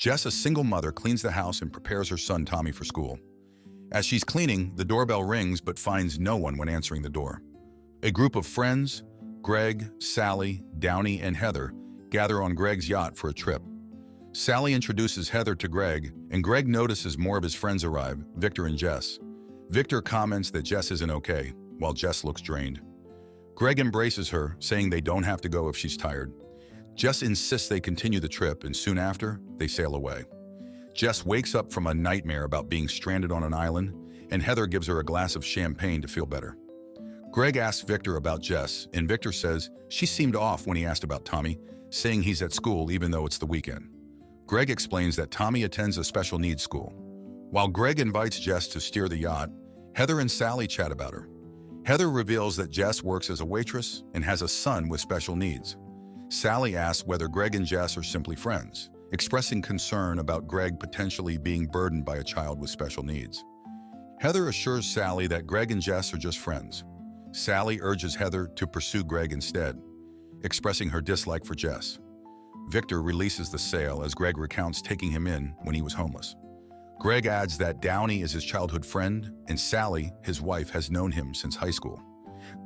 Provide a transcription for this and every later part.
Jess, a single mother, cleans the house and prepares her son Tommy for school. As she's cleaning, the doorbell rings but finds no one when answering the door. A group of friends, Greg, Sally, Downey, and Heather, gather on Greg's yacht for a trip. Sally introduces Heather to Greg, and Greg notices more of his friends arrive, Victor and Jess. Victor comments that Jess isn't okay, while Jess looks drained. Greg embraces her, saying they don't have to go if she's tired. Jess insists they continue the trip, and soon after, they sail away. Jess wakes up from a nightmare about being stranded on an island, and Heather gives her a glass of champagne to feel better. Greg asks Victor about Jess, and Victor says she seemed off when he asked about Tommy, saying he's at school even though it's the weekend. Greg explains that Tommy attends a special needs school. While Greg invites Jess to steer the yacht, Heather and Sally chat about her. Heather reveals that Jess works as a waitress and has a son with special needs. Sally asks whether Greg and Jess are simply friends, expressing concern about Greg potentially being burdened by a child with special needs. Heather assures Sally that Greg and Jess are just friends. Sally urges Heather to pursue Greg instead, expressing her dislike for Jess. Victor releases the sail as Greg recounts taking him in when he was homeless. Greg adds that Downey is his childhood friend, and Sally, his wife, has known him since high school.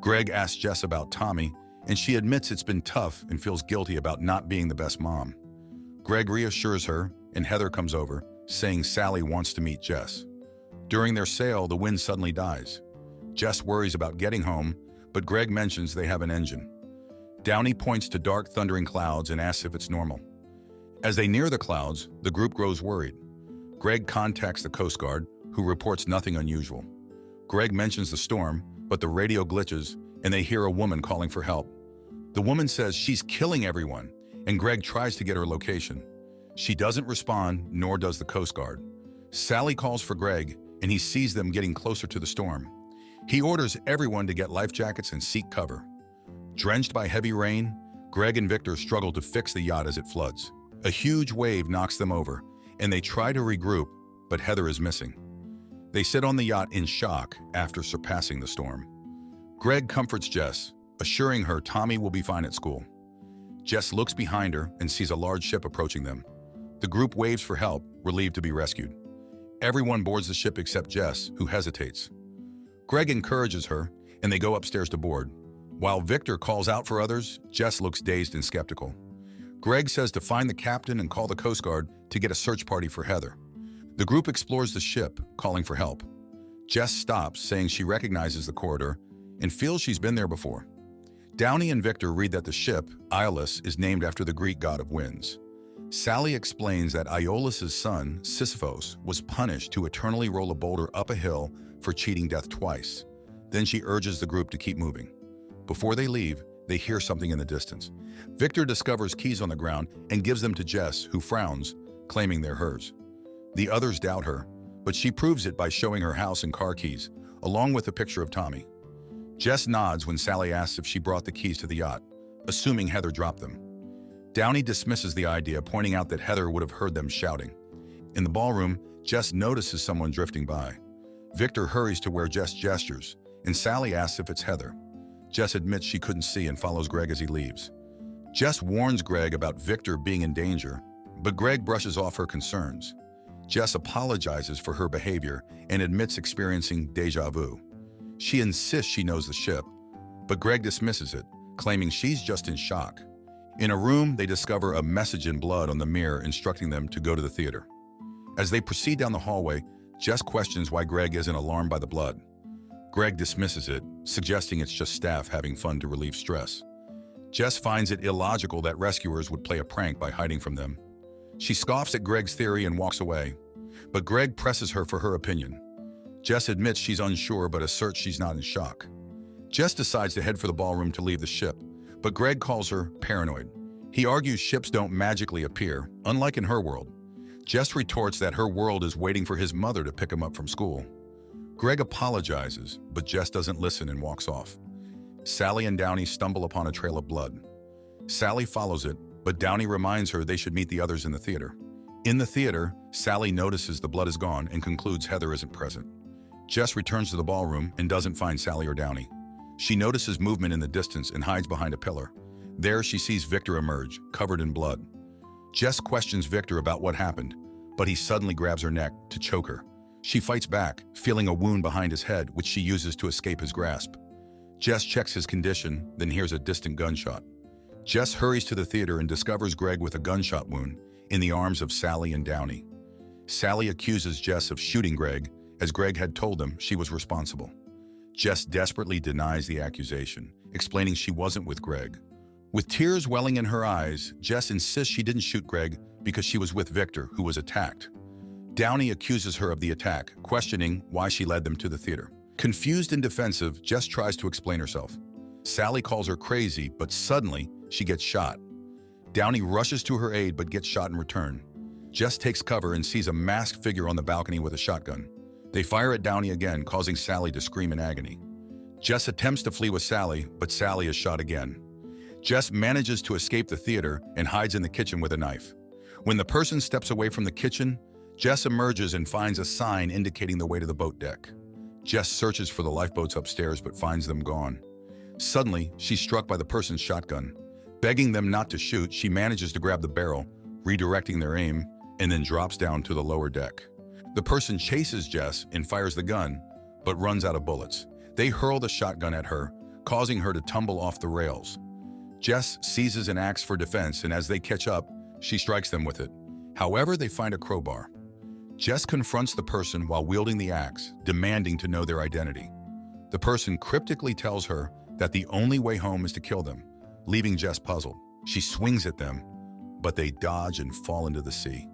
Greg asks Jess about Tommy, and she admits it's been tough and feels guilty about not being the best mom. Greg reassures her, and Heather comes over, saying Sally wants to meet Jess. During their sail, the wind suddenly dies. Jess worries about getting home, but Greg mentions they have an engine. Downey points to dark, thundering clouds and asks if it's normal. As they near the clouds, the group grows worried. Greg contacts the Coast Guard, who reports nothing unusual. Greg mentions the storm, but the radio glitches, and they hear a woman calling for help. The woman says she's killing everyone, and Greg tries to get her location. She doesn't respond, nor does the Coast Guard. Sally calls for Greg, and he sees them getting closer to the storm. He orders everyone to get life jackets and seek cover. Drenched by heavy rain, Greg and Victor struggle to fix the yacht as it floods. A huge wave knocks them over, and they try to regroup, but Heather is missing. They sit on the yacht in shock after surpassing the storm. Greg comforts Jess, assuring her Tommy will be fine at school. Jess looks behind her and sees a large ship approaching them. The group waves for help, relieved to be rescued. Everyone boards the ship except Jess, who hesitates. Greg encourages her, and they go upstairs to board. While Victor calls out for others, Jess looks dazed and skeptical. Greg says to find the captain and call the Coast Guard to get a search party for Heather. The group explores the ship, calling for help. Jess stops, saying she recognizes the corridor and feels she's been there before. Downey and Victor read that the ship, Iolus, is named after the Greek god of winds. Sally explains that Iolus' son, Sisyphos, was punished to eternally roll a boulder up a hill for cheating death twice. Then she urges the group to keep moving. Before they leave, they hear something in the distance. Victor discovers keys on the ground and gives them to Jess, who frowns, claiming they're hers. The others doubt her, but she proves it by showing her house and car keys, along with a picture of Tommy. Jess nods when Sally asks if she brought the keys to the yacht, assuming Heather dropped them. Downey dismisses the idea, pointing out that Heather would have heard them shouting. In the ballroom, Jess notices someone drifting by. Victor hurries to where Jess gestures, and Sally asks if it's Heather. Jess admits she couldn't see and follows Greg as he leaves. Jess warns Greg about Victor being in danger, but Greg brushes off her concerns. Jess apologizes for her behavior and admits experiencing déjà vu. She insists she knows the ship, but Greg dismisses it, claiming she's just in shock. In a room, they discover a message in blood on the mirror instructing them to go to the theater. As they proceed down the hallway, Jess questions why Greg isn't alarmed by the blood. Greg dismisses it, suggesting it's just staff having fun to relieve stress. Jess finds it illogical that rescuers would play a prank by hiding from them. She scoffs at Greg's theory and walks away, but Greg presses her for her opinion. Jess admits she's unsure but asserts she's not in shock. Jess decides to head for the ballroom to leave the ship, but Greg calls her paranoid. He argues ships don't magically appear, unlike in her world. Jess retorts that her world is waiting for his mother to pick him up from school. Greg apologizes, but Jess doesn't listen and walks off. Sally and Downey stumble upon a trail of blood. Sally follows it, but Downey reminds her they should meet the others in the theater. In the theater, Sally notices the blood is gone and concludes Heather isn't present. Jess returns to the ballroom and doesn't find Sally or Downey. She notices movement in the distance and hides behind a pillar. There she sees Victor emerge, covered in blood. Jess questions Victor about what happened, but he suddenly grabs her neck to choke her. She fights back, feeling a wound behind his head, which she uses to escape his grasp. Jess checks his condition, then hears a distant gunshot. Jess hurries to the theater and discovers Greg with a gunshot wound in the arms of Sally and Downey. Sally accuses Jess of shooting Greg, as Greg had told them she was responsible. Jess desperately denies the accusation, explaining she wasn't with Greg. With tears welling in her eyes, Jess insists she didn't shoot Greg because she was with Victor, who was attacked. Downey accuses her of the attack, questioning why she led them to the theater. Confused and defensive, Jess tries to explain herself. Sally calls her crazy, but suddenly she gets shot. Downey rushes to her aid but gets shot in return. Jess takes cover and sees a masked figure on the balcony with a shotgun. They fire at Downey again, causing Sally to scream in agony. Jess attempts to flee with Sally, but Sally is shot again. Jess manages to escape the theater and hides in the kitchen with a knife. When the person steps away from the kitchen, Jess emerges and finds a sign indicating the way to the boat deck. Jess searches for the lifeboats upstairs but finds them gone. Suddenly, she's struck by the person's shotgun. Begging them not to shoot, she manages to grab the barrel, redirecting their aim, and then drops down to the lower deck. The person chases Jess and fires the gun, but runs out of bullets. They hurl the shotgun at her, causing her to tumble off the rails. Jess seizes an axe for defense, and as they catch up, she strikes them with it. However, they find a crowbar. Jess confronts the person while wielding the axe, demanding to know their identity. The person cryptically tells her that the only way home is to kill them, leaving Jess puzzled. She swings at them, but they dodge and fall into the sea.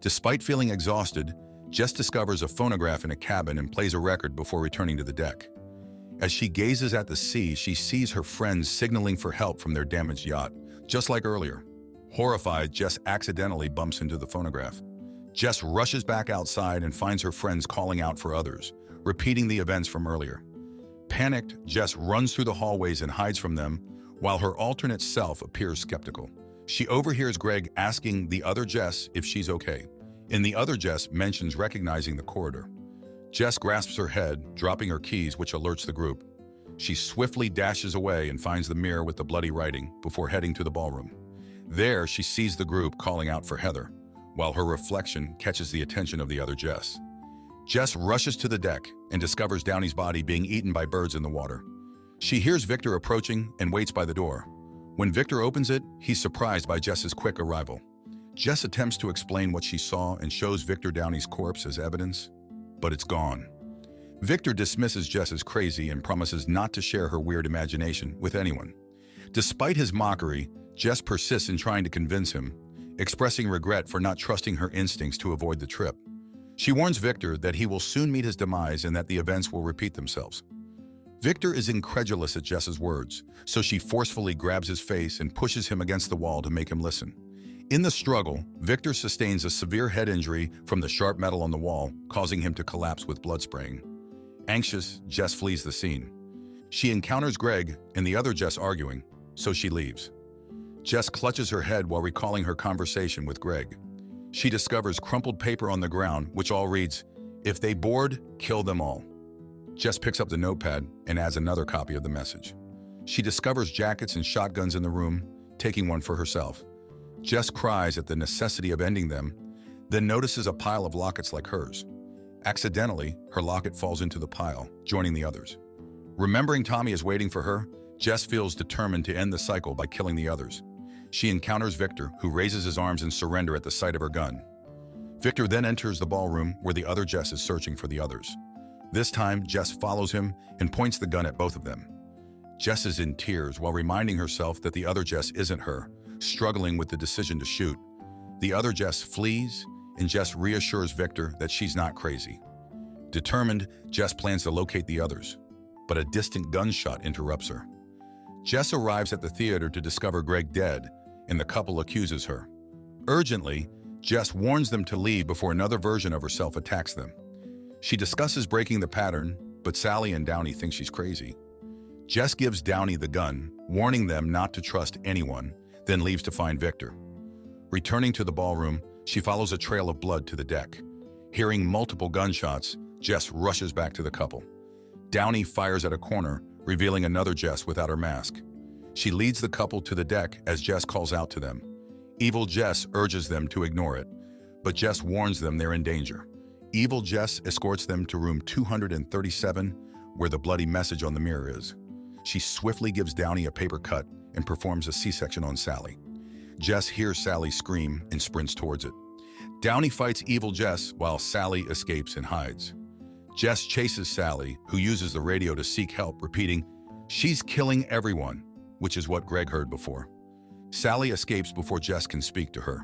Despite feeling exhausted, Jess discovers a phonograph in a cabin and plays a record before returning to the deck. As she gazes at the sea, she sees her friends signaling for help from their damaged yacht, just like earlier. Horrified, Jess accidentally bumps into the phonograph. Jess rushes back outside and finds her friends calling out for others, repeating the events from earlier. Panicked, Jess runs through the hallways and hides from them, while her alternate self appears skeptical. She overhears Greg asking the other Jess if she's okay, and the other Jess mentions recognizing the corridor. Jess grasps her head, dropping her keys, which alerts the group. She swiftly dashes away and finds the mirror with the bloody writing before heading to the ballroom. There, she sees the group calling out for Heather, while her reflection catches the attention of the other Jess. Jess rushes to the deck and discovers Downey's body being eaten by birds in the water. She hears Victor approaching and waits by the door. When Victor opens it, he's surprised by Jess's quick arrival. Jess attempts to explain what she saw and shows Victor Downey's corpse as evidence, but it's gone. Victor dismisses Jess as crazy and promises not to share her weird imagination with anyone. Despite his mockery, Jess persists in trying to convince him, expressing regret for not trusting her instincts to avoid the trip. She warns Victor that he will soon meet his demise and that the events will repeat themselves. Victor is incredulous at Jess's words, so she forcefully grabs his face and pushes him against the wall to make him listen. In the struggle, Victor sustains a severe head injury from the sharp metal on the wall, causing him to collapse with blood spraying. Anxious, Jess flees the scene. She encounters Greg and the other Jess arguing, so she leaves. Jess clutches her head while recalling her conversation with Greg. She discovers crumpled paper on the ground, which all reads, "If they board, kill them all." Jess picks up the notepad and adds another copy of the message. She discovers jackets and shotguns in the room, taking one for herself. Jess cries at the necessity of ending them, then notices a pile of lockets like hers. Accidentally, her locket falls into the pile, joining the others. Remembering Tommy is waiting for her, Jess feels determined to end the cycle by killing the others. She encounters Victor, who raises his arms in surrender at the sight of her gun. Victor then enters the ballroom where the other Jess is searching for the others. This time, Jess follows him and points the gun at both of them. Jess is in tears while reminding herself that the other Jess isn't her, struggling with the decision to shoot. The other Jess flees, and Jess reassures Victor that she's not crazy. Determined, Jess plans to locate the others, but a distant gunshot interrupts her. Jess arrives at the theater to discover Greg dead, and the couple accuses her. Urgently, Jess warns them to leave before another version of herself attacks them. She discusses breaking the pattern, but Sally and Downey think she's crazy. Jess gives Downey the gun, warning them not to trust anyone, then leaves to find Victor. Returning to the ballroom, she follows a trail of blood to the deck. Hearing multiple gunshots, Jess rushes back to the couple. Downey fires at a corner, revealing another Jess without her mask. She leads the couple to the deck as Jess calls out to them. Evil Jess urges them to ignore it, but Jess warns them they're in danger. Evil Jess escorts them to room 237, where the bloody message on the mirror is. She swiftly gives Downey a paper cut and performs a C-section on Sally. Jess hears Sally scream and sprints towards it. Downey fights Evil Jess while Sally escapes and hides. Jess chases Sally, who uses the radio to seek help, repeating, "She's killing everyone," which is what Greg heard before. Sally escapes before Jess can speak to her.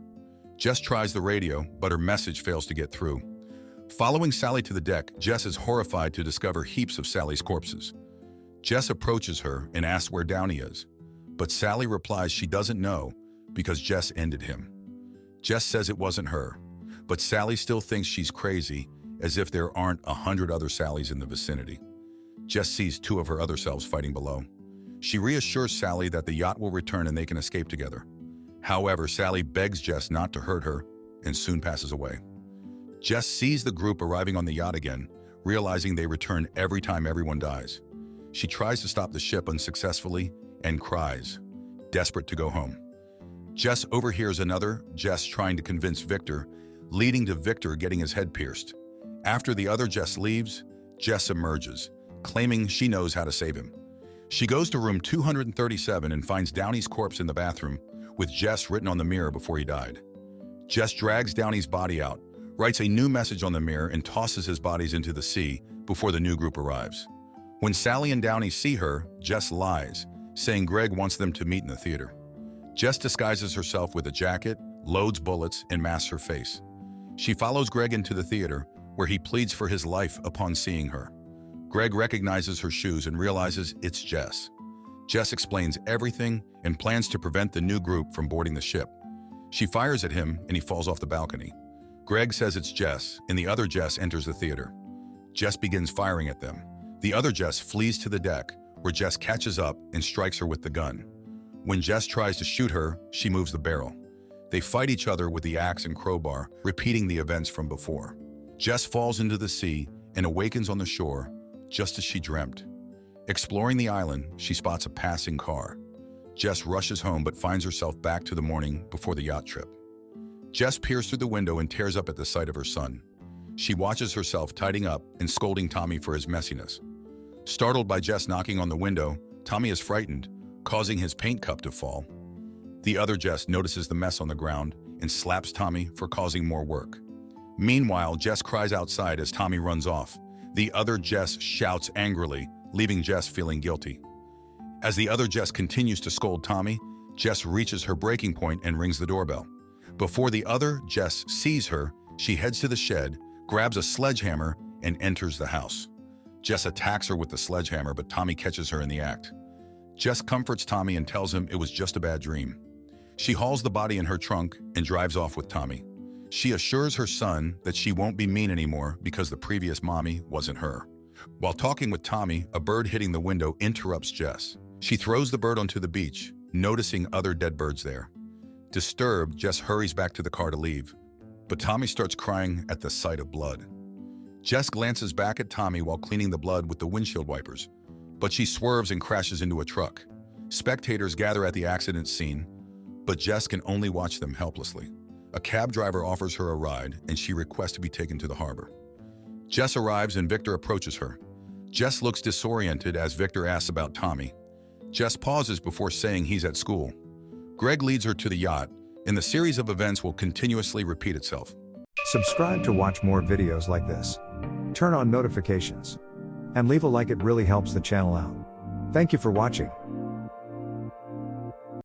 Jess tries the radio, but her message fails to get through. Following Sally to the deck, Jess is horrified to discover heaps of Sally's corpses. Jess approaches her and asks where Downey is, but Sally replies she doesn't know because Jess ended him. Jess says it wasn't her, but Sally still thinks she's crazy, as if there aren't 100 other Sallys in the vicinity. Jess sees two of her other selves fighting below. She reassures Sally that the yacht will return and they can escape together. However, Sally begs Jess not to hurt her and soon passes away. Jess sees the group arriving on the yacht again, realizing they return every time everyone dies. She tries to stop the ship unsuccessfully and cries, desperate to go home. Jess overhears another Jess trying to convince Victor, leading to Victor getting his head pierced. After the other Jess leaves, Jess emerges, claiming she knows how to save him. She goes to room 237 and finds Downey's corpse in the bathroom, with Jess written on the mirror before he died. Jess drags Downey's body out, writes a new message on the mirror, and tosses his bodies into the sea before the new group arrives. When Sally and Downey see her, Jess lies, saying Greg wants them to meet in the theater. Jess disguises herself with a jacket, loads bullets, and masks her face. She follows Greg into the theater, where he pleads for his life upon seeing her. Greg recognizes her shoes and realizes it's Jess. Jess explains everything and plans to prevent the new group from boarding the ship. She fires at him and he falls off the balcony. Greg says it's Jess, and the other Jess enters the theater. Jess begins firing at them. The other Jess flees to the deck, where Jess catches up and strikes her with the gun. When Jess tries to shoot her, she moves the barrel. They fight each other with the axe and crowbar, repeating the events from before. Jess falls into the sea and awakens on the shore, just as she dreamt. Exploring the island, she spots a passing car. Jess rushes home but finds herself back to the morning before the yacht trip. Jess peers through the window and tears up at the sight of her son. She watches herself tidying up and scolding Tommy for his messiness. Startled by Jess knocking on the window, Tommy is frightened, causing his paint cup to fall. The other Jess notices the mess on the ground and slaps Tommy for causing more work. Meanwhile, Jess cries outside as Tommy runs off. The other Jess shouts angrily, leaving Jess feeling guilty. As the other Jess continues to scold Tommy, Jess reaches her breaking point and rings the doorbell. Before the other Jess sees her, she heads to the shed, grabs a sledgehammer, and enters the house. Jess attacks her with the sledgehammer, but Tommy catches her in the act. Jess comforts Tommy and tells him it was just a bad dream. She hauls the body in her trunk and drives off with Tommy. She assures her son that she won't be mean anymore because the previous mommy wasn't her. While talking with Tommy, a bird hitting the window interrupts Jess. She throws the bird onto the beach, noticing other dead birds there. Disturbed, Jess hurries back to the car to leave, but Tommy starts crying at the sight of blood. Jess glances back at Tommy while cleaning the blood with the windshield wipers, but she swerves and crashes into a truck. Spectators gather at the accident scene, but Jess can only watch them helplessly. A cab driver offers her a ride, and she requests to be taken to the harbor. Jess arrives and Victor approaches her. Jess looks disoriented as Victor asks about Tommy. Jess pauses before saying he's at school. Greg leads her to the yacht, and the series of events will continuously repeat itself. Subscribe to watch more videos like this. Turn on notifications. And leave a like, it really helps the channel out. Thank you for watching.